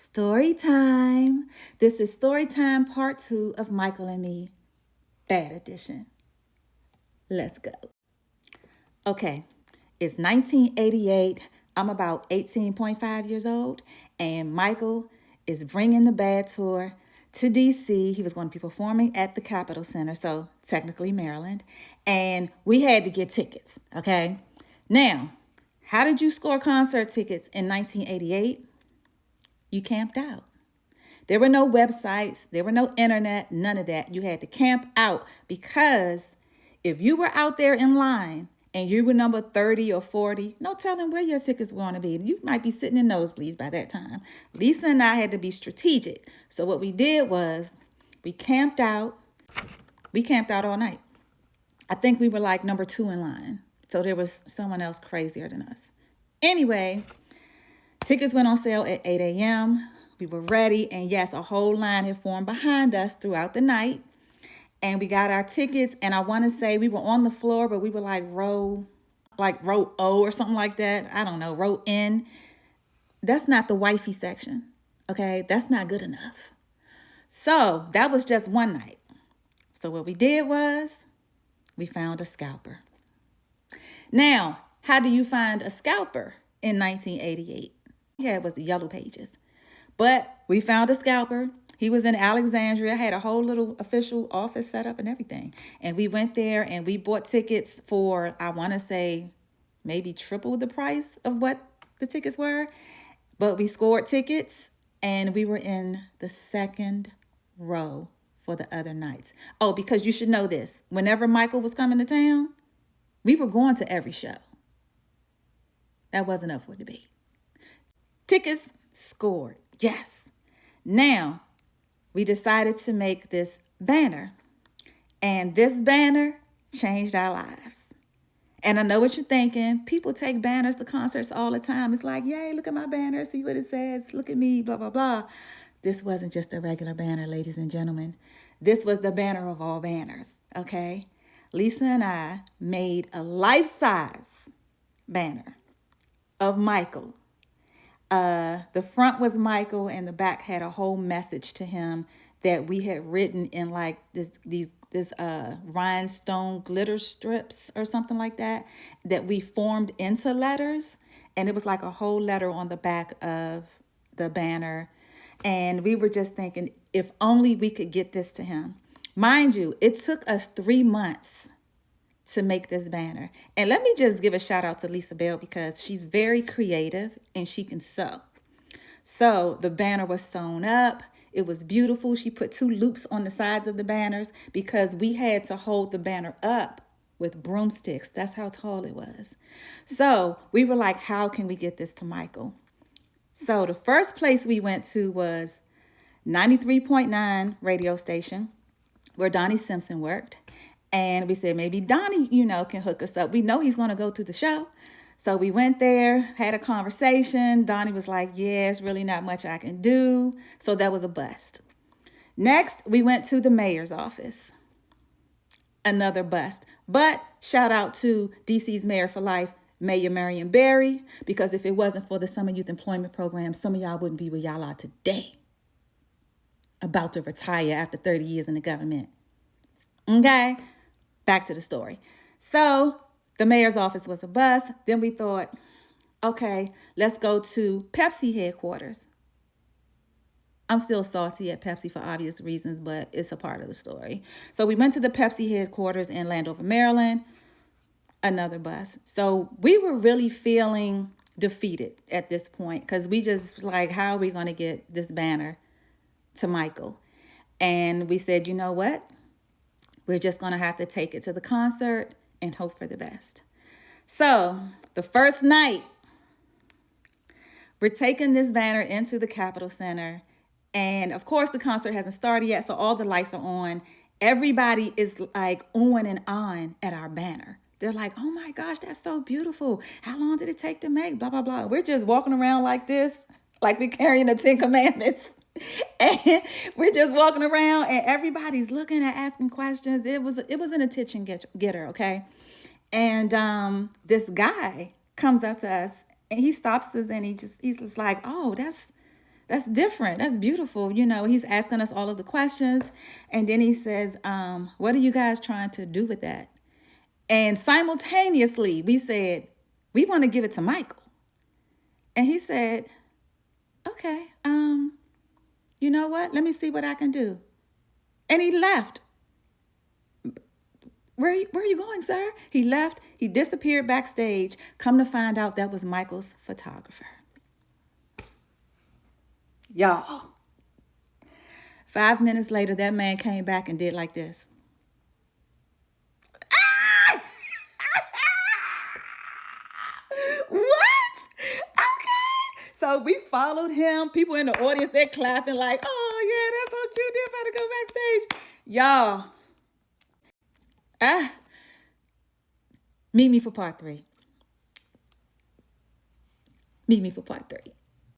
Story time. This is story time part 2 of Michael and Me, Bad Edition. Let's go. Okay, it's 1988. I'm about 18.5 years old, and Michael is bringing the Bad Tour to DC. He was going to be performing at the Capitol Center, so technically Maryland, and we had to get tickets, okay? Now, how did you score concert tickets in 1988? You camped out. There were no websites, there were no internet, none of that. You had to camp out because if you were out there in line and you were number 30 or 40, no telling where your tickets were going to be. You might be sitting in nosebleeds by that time. Lisa and I had to be strategic. So what we did was we camped out. We camped out all night. I think we were like number 2 in line. So there was someone else crazier than us. Anyway, tickets went on sale at 8 a.m. We were ready, and yes, a whole line had formed behind us throughout the night. And we got our tickets, and I want to say we were on the floor, but we were like row O or something like that. I don't know, row N. That's not the wifey section, okay? That's not good enough. So that was just one night. So what we did was we found a scalper. Now, how do you find a scalper in 1988? We had was the Yellow Pages. But we found a scalper. He was in Alexandria, had a whole little official office set up and everything. And we went there and we bought tickets for, I want to say, maybe triple the price of what the tickets were. But we scored tickets and we were in the second row for the other nights. Oh, because you should know this. Whenever Michael was coming to town, we were going to every show. That wasn't up for debate. Tickets scored. Yes. Now, we decided to make this banner. And this banner changed our lives. And I know what you're thinking. People take banners to concerts all the time. It's like, yay, look at my banner. See what it says. Look at me, blah, blah, blah. This wasn't just a regular banner, ladies and gentlemen. This was the banner of all banners, okay? Lisa and I made a life-size banner of Michael. The front was Michael and the back had a whole message to him that we had written in like this rhinestone glitter strips or something like that we formed into letters. And it was like a whole letter on the back of the banner. And we were just thinking, if only we could get this to him. Mind you, it took us 3 months to make this banner. And let me just give a shout out to Lisa Bell because she's very creative and she can sew. So the banner was sewn up. It was beautiful. She put 2 loops on the sides of the banners because we had to hold the banner up with broomsticks. That's how tall it was. So we were like, how can we get this to Michael? So the first place we went to was 93.9 radio station where Donnie Simpson worked. And we said, maybe Donnie, can hook us up. We know he's going to go to the show. So we went there, had a conversation. Donnie was like, yeah, it's really not much I can do. So that was a bust. Next, we went to the mayor's office. Another bust. But shout out to DC's Mayor for Life, Mayor Marion Barry, because if it wasn't for the Summer Youth Employment Program, some of y'all wouldn't be where y'all are today. About to retire after 30 years in the government. Okay? Back to the story. So the mayor's office was a bust. Then we thought, okay, let's go to Pepsi headquarters. I'm still salty at Pepsi for obvious reasons, but it's a part of the story. So we went to the Pepsi headquarters in Landover, Maryland. Another bust. So we were really feeling defeated at this point because we just like, how are we going to get this banner to Michael? And we said, you know what? We're just going to have to take it to the concert and hope for the best. So the first night, we're taking this banner into the Capitol Center. And of course, the concert hasn't started yet, so all the lights are on. Everybody is like on and on at our banner. They're like, oh my gosh, that's so beautiful. How long did it take to make? Blah, blah, blah. We're just walking around like this, like we're carrying the 10 Commandments. And we're just walking around and everybody's looking and asking questions. It was an attention getter, okay? And this guy comes up to us and he stops us and he's just like, oh, That's different. That's beautiful. You know, he's asking us all of the questions. And then he says, what are you guys trying to do with that? And simultaneously, we said, we want to give it to Michael. And he said, okay, you know what? Let me see what I can do. And he left. Where are you going, sir? He left. He disappeared backstage. Come to find out that was Michael's photographer. Y'all. 5 minutes later, that man came back and did like this. What? Okay. So we followed him. People in the audience, they're clapping like, oh, yeah, that's so cute. They're about to go backstage. Y'all. Meet me for part 3. Meet me for part 3.